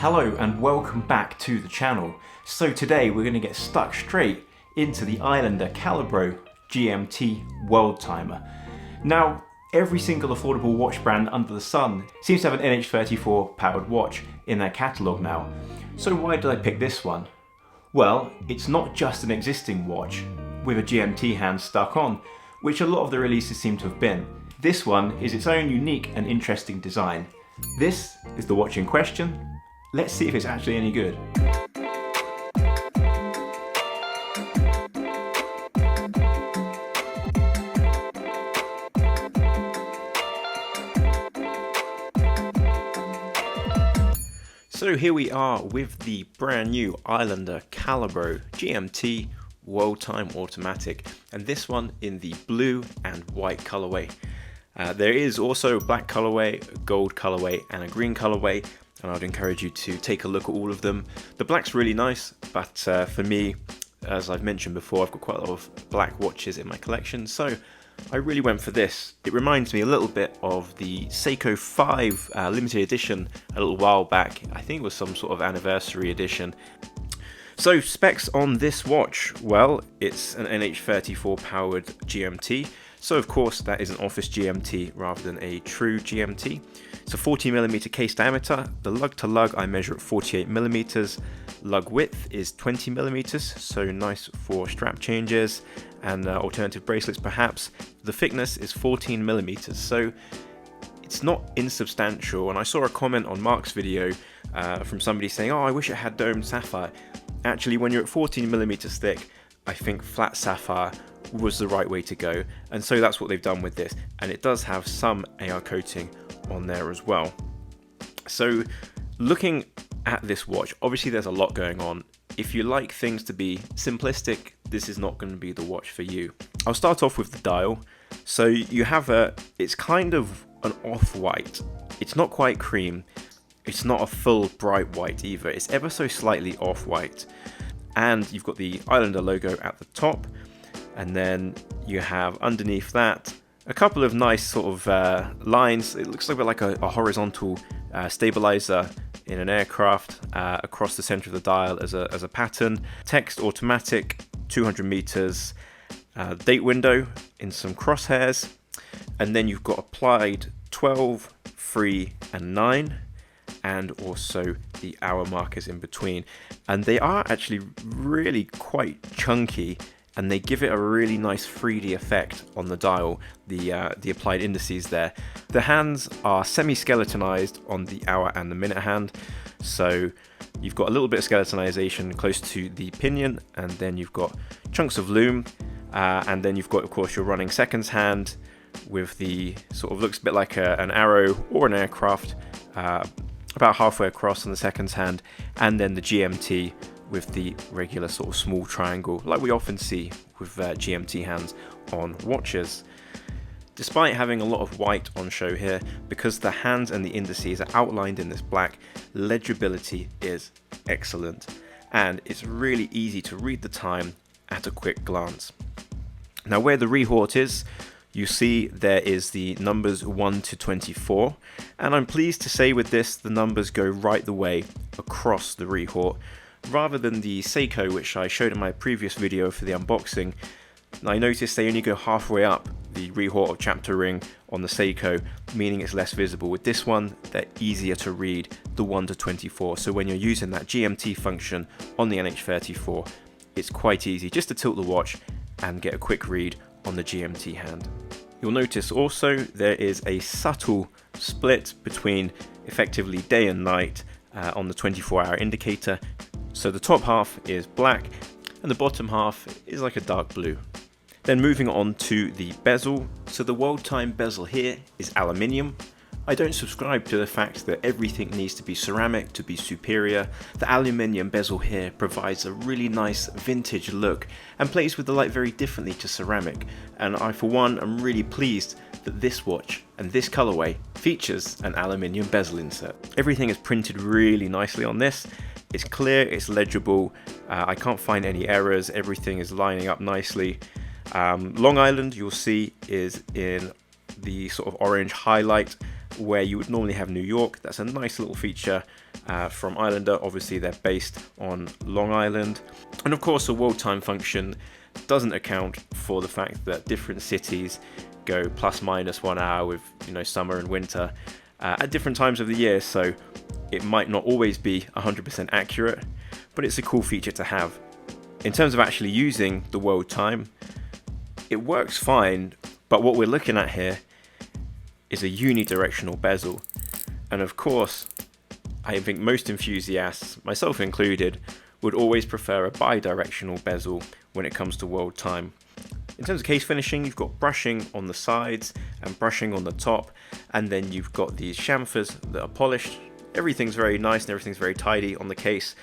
Hello and welcome back to the channel. So today we're going to get stuck straight into the Islander Calabro GMT World Timer. Now, every single affordable watch brand under the sun seems to have an NH34 powered watch in their catalogue now. So why did I pick this one? Well, it's not just an existing watch with a GMT hand stuck on, which a lot of the releases seem to have been. This one is its own unique and interesting design. This is the watch in question. Let's see if it's actually any good. So here we are with the brand new Islander Calabro GMT World Time Automatic, and this one in the blue and white colorway. There is also a black colorway, a gold colorway and a green colorway, and I'd encourage you to take a look at all of them. The black's really nice, but for me, as I've mentioned before, I've got quite a lot of black watches in my collection, so I really went for this. It reminds me a little bit of the Seiko 5 limited edition a little while back. I think it was some sort of anniversary edition. So specs on this watch, well, it's an NH34 powered GMT. So of course that is an office GMT rather than a true GMT. It's a 40mm case diameter. The lug to lug I measure at 48mm. Lug width is 20mm, so nice for strap changes and alternative bracelets perhaps. The thickness is 14mm, so it's not insubstantial. And I saw a comment on Mark's video from somebody saying, oh, I wish it had domed sapphire. Actually, when you're at 14mm thick, I think flat sapphire was the right way to go, and so that's what they've done with this, and it does have some AR coating on there as well. So looking at this watch, obviously there's a lot going on. If you like things to be simplistic, this is not going to be the watch for you. I'll start off with the dial. So you have it's kind of an off-white. It's not quite cream. It's not a full bright white either. It's ever so slightly off-white. And you've got the Islander logo at the top. And then you have underneath that a couple of nice sort of lines. It looks like a horizontal stabilizer in an aircraft across the center of the dial as a pattern. Text automatic, 200 meters, date window in some crosshairs, and then you've got applied 12, 3 and 9, and also the hour markers in between. And they are actually really quite chunky, and they give it a really nice 3D effect on the dial, the applied indices there. The hands are semi-skeletonized on the hour and the minute hand, so you've got a little bit of skeletonization close to the pinion, and then you've got chunks of loom, and then you've got, of course, your running seconds hand with the sort of looks a bit like an arrow or an aircraft, about halfway across on the seconds hand, and then the GMT with the regular sort of small triangle like we often see with GMT hands on watches. Despite having a lot of white on show here, because the hands and the indices are outlined in this black, legibility is excellent, and it's really easy to read the time at a quick glance. Now where the rehort is, you see there is the numbers 1 to 24, and I'm pleased to say with this the numbers go right the way across the rehort, rather than the Seiko, which I showed in my previous video for the unboxing. I noticed they only go halfway up the rehort of chapter ring on the Seiko, meaning it's less visible. With this one, they're easier to read, the 1 to 24, so when you're using that GMT function on the NH34, it's quite easy just to tilt the watch and get a quick read on the GMT hand. You'll notice also there is a subtle split between effectively day and night on the 24-hour indicator. So the top half is black and the bottom half is like a dark blue. Then moving on to the bezel. So the World Time bezel here is aluminium. I don't subscribe to the fact that everything needs to be ceramic to be superior. The aluminium bezel here provides a really nice vintage look and plays with the light very differently to ceramic. And I, for one, am really pleased that this watch and this colorway features an aluminium bezel insert. Everything is printed really nicely on this. It's clear, it's legible, I can't find any errors, everything is lining up nicely. Long Island, you'll see, is in the sort of orange highlight where you would normally have New York. That's a nice little feature from Islander. Obviously they're based on Long Island. And of course the world time function doesn't account for the fact that different cities go plus minus 1 hour with summer and winter at different times of the year, so it might not always be 100% accurate, but it's a cool feature to have. In terms of actually using the world time, it works fine, but what we're looking at here is a unidirectional bezel, and of course I think most enthusiasts, myself included, would always prefer a bidirectional bezel when it comes to world time. In terms of case finishing, you've got brushing on the sides and brushing on the top, and then you've got these chamfers that are polished. Everything's very nice and everything's very tidy on the case.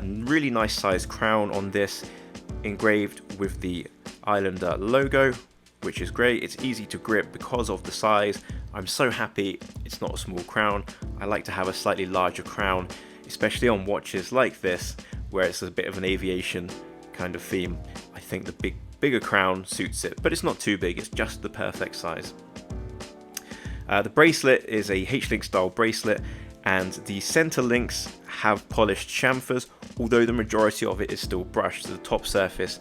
Really nice sized crown on this, engraved with the Islander logo, which is great. It's easy to grip because of the size. I'm so happy it's not a small crown. I like to have a slightly larger crown, especially on watches like this, where it's a bit of an aviation kind of theme. I think the bigger crown suits it, but it's not too big, it's just the perfect size. The bracelet is a H-link style bracelet, and the center links have polished chamfers, although the majority of it is still brushed, so the top surface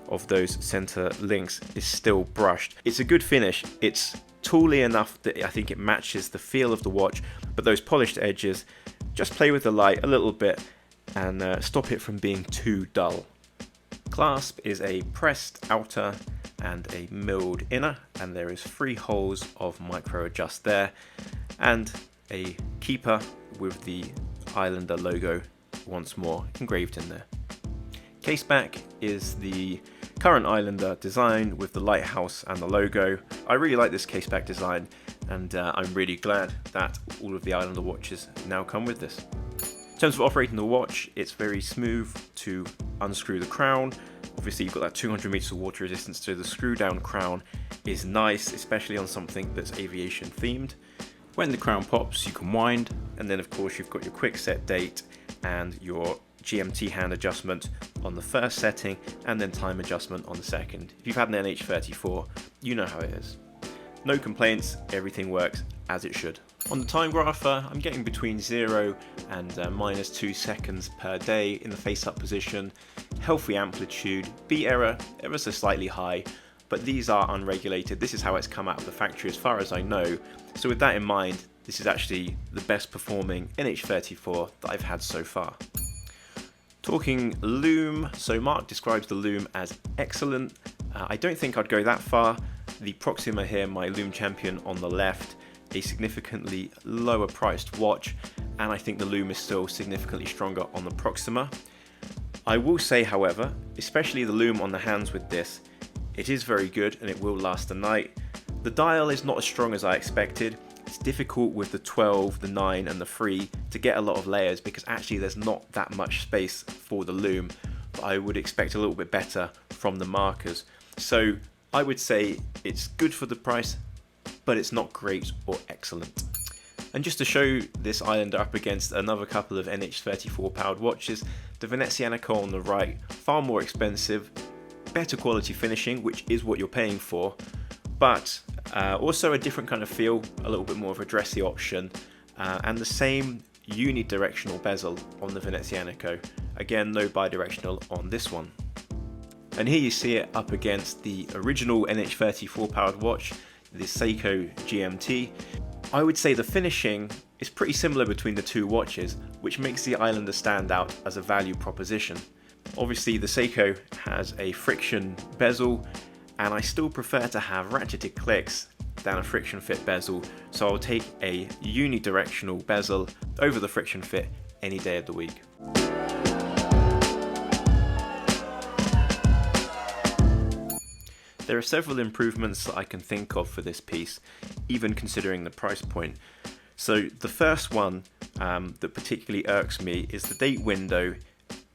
of those center links is still brushed. It's a good finish. It's tooly enough that I think it matches the feel of the watch, but those polished edges, just play with the light a little bit and stop it from being too dull. Clasp is a pressed outer and a milled inner, and there is 3 holes of micro adjust there, and a keeper with the Islander logo once more engraved in there. Case back is the current Islander design with the lighthouse and the logo. I really like this case back design, and I'm really glad that all of the Islander watches now come with this. In terms of operating the watch, it's very smooth to unscrew the crown. Obviously you've got that 200 meters of water resistance, so the screw down crown is nice, especially on something that's aviation themed. When the crown pops, you can wind, and then of course you've got your quick set date and your GMT hand adjustment on the first setting, and then time adjustment on the second. If you've had an NH34, you know how it is. No complaints, everything works as it should. On the time grapher, I'm getting between 0 and -2 seconds per day in the face-up position. Healthy amplitude, beat error ever so slightly high, but these are unregulated. This is how it's come out of the factory as far as I know. So with that in mind, this is actually the best performing NH34 that I've had so far. Talking loom, so Mark describes the loom as excellent. I don't think I'd go that far. The Proxima here, my loom champion on the left, a significantly lower priced watch, and I think the loom is still significantly stronger on the Proxima. I will say, however, especially the loom on the hands with this, it is very good and it will last the night. The dial is not as strong as I expected. It's difficult with the 12, the 9 and the 3 to get a lot of layers because actually there's not that much space for the loom, but I would expect a little bit better from the markers. So I would say it's good for the price, but it's not great or excellent. And just to show this Islander up against another couple of NH34 powered watches, the Venezianico on the right, far more expensive, better quality finishing, which is what you're paying for, but also a different kind of feel, a little bit more of a dressy option, and the same unidirectional bezel on the Venezianico. Again, no bidirectional on this one. And here you see it up against the original NH34 powered watch, the Seiko GMT. I would say the finishing is pretty similar between the two watches, which makes the Islander stand out as a value proposition. Obviously the Seiko has a friction bezel, and I still prefer to have ratcheted clicks than a friction fit bezel, so I'll take a unidirectional bezel over the friction fit any day of the week. There are several improvements that I can think of for this piece, even considering the price point. So the first one that particularly irks me is the date window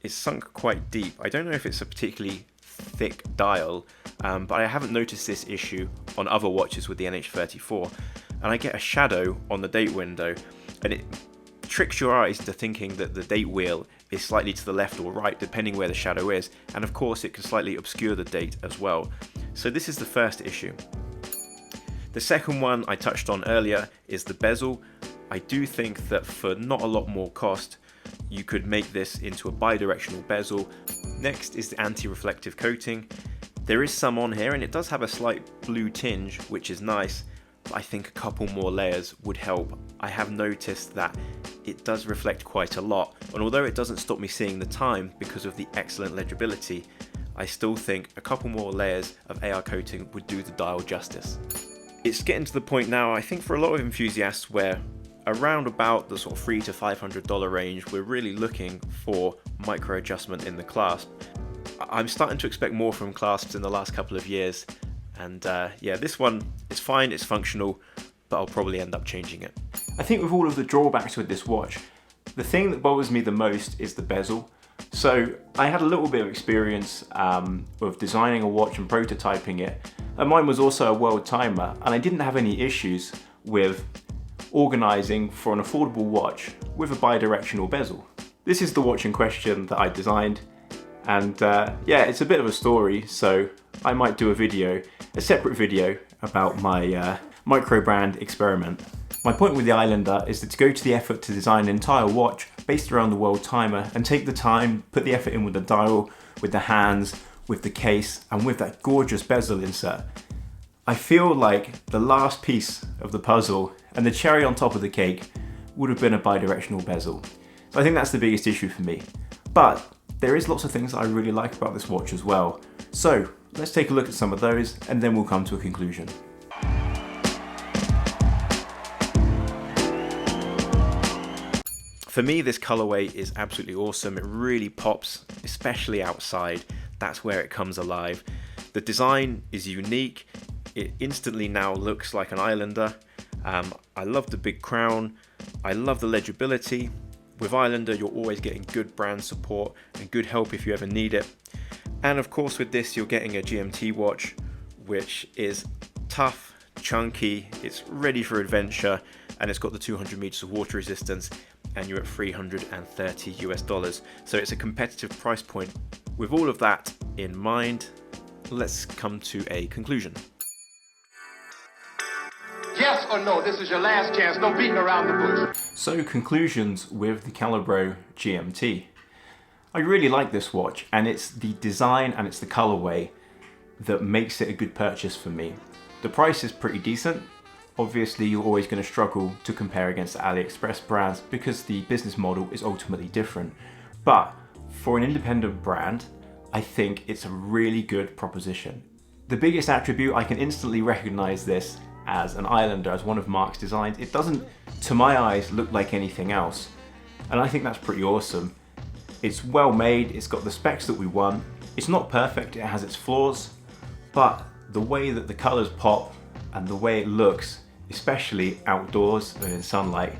is sunk quite deep. I don't know if it's a particularly thick dial, but I haven't noticed this issue on other watches with the NH34, and I get a shadow on the date window, and it tricks your eyes into thinking that the date wheel is slightly to the left or right depending where the shadow is, and of course it can slightly obscure the date as well. So this is the first issue. The second one I touched on earlier is the bezel. I do think that for not a lot more cost, you could make this into a bi-directional bezel. Next is the anti-reflective coating. There is some on here and it does have a slight blue tinge, which is nice, but I think a couple more layers would help. I have noticed that it does reflect quite a lot, and although it doesn't stop me seeing the time because of the excellent legibility, I still think a couple more layers of AR coating would do the dial justice. It's getting to the point now, I think for a lot of enthusiasts, where around about the sort of $300 to $500 range, we're really looking for micro adjustment in the clasp. I'm starting to expect more from clasps in the last couple of years, and yeah, this one is fine, it's functional, but I'll probably end up changing it. I think with all of the drawbacks with this watch, the thing that bothers me the most is the bezel. So I had a little bit of experience with designing a watch and prototyping it, and mine was also a world timer, and I didn't have any issues with organising for an affordable watch with a bi-directional bezel. This is the watch in question that I designed, and yeah, it's a bit of a story, so I might do a separate video about my micro brand experiment. My point with the Islander is that to go to the effort to design an entire watch based around the world timer and take the time, put the effort in with the dial, with the hands, with the case, and with that gorgeous bezel insert, I feel like the last piece of the puzzle and the cherry on top of the cake would have been a bi-directional bezel. So I think that's the biggest issue for me. But there is lots of things that I really like about this watch as well. So let's take a look at some of those and then we'll come to a conclusion. For me, this colorway is absolutely awesome. It really pops, especially outside. That's where it comes alive. The design is unique. It instantly now looks like an Islander. I love the big crown. I love the legibility. With Islander, you're always getting good brand support and good help if you ever need it. And of course with this, you're getting a GMT watch, which is tough, chunky, it's ready for adventure, and it's got the 200 meters of water resistance, and you're at $330 US. So it's a competitive price point. With all of that in mind, let's come to a conclusion. Yes or no, this is your last chance, no beating around the bush. So conclusions with the Calabro GMT. I really like this watch, and it's the design and it's the colorway that makes it a good purchase for me. The price is pretty decent. Obviously, you're always going to struggle to compare against the AliExpress brands because the business model is ultimately different. But for an independent brand, I think it's a really good proposition. The biggest attribute, I can instantly recognize this as an Islander, as one of Mark's designs. It doesn't, to my eyes, look like anything else. And I think that's pretty awesome. It's well made, it's got the specs that we want. It's not perfect, it has its flaws, but the way that the colors pop and the way it looks, especially outdoors and in sunlight,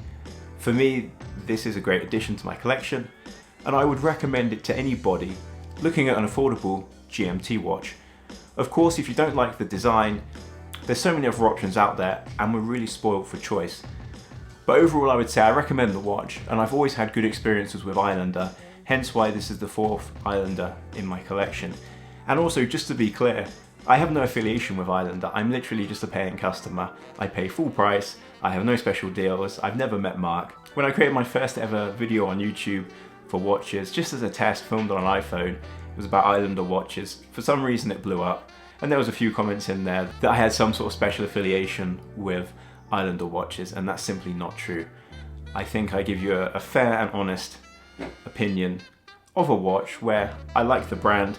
for me, this is a great addition to my collection, and I would recommend it to anybody looking at an affordable GMT watch. Of course, if you don't like the design, there's so many other options out there, and we're really spoiled for choice. But overall, I would say I recommend the watch, and I've always had good experiences with Islander, hence why this is the 4th Islander in my collection. And also, just to be clear, I have no affiliation with Islander. I'm literally just a paying customer. I pay full price, I have no special deals, I've never met Mark. When I created my first ever video on YouTube for watches, just as a test filmed on an iPhone, it was about Islander watches. For some reason it blew up, and there was a few comments in there that I had some sort of special affiliation with Islander watches, and that's simply not true. I think I give you a fair and honest opinion of a watch where I like the brand,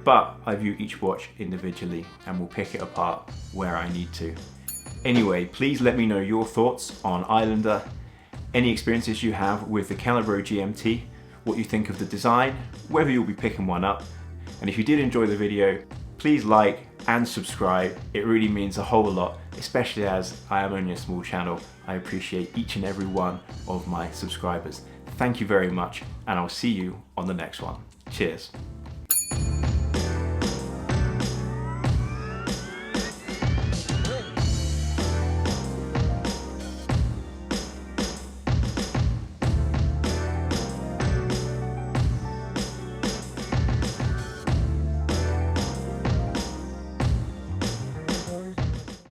but I view each watch individually and will pick it apart where I need to. Anyway, please let me know your thoughts on Islander, any experiences you have with the Calabro GMT, what you think of the design, whether you'll be picking one up, and if you did enjoy the video, please like and subscribe. It really means a whole lot, especially as I am only a small channel. I appreciate each and every one of my subscribers. Thank you very much, and I'll see you on the next one. Cheers.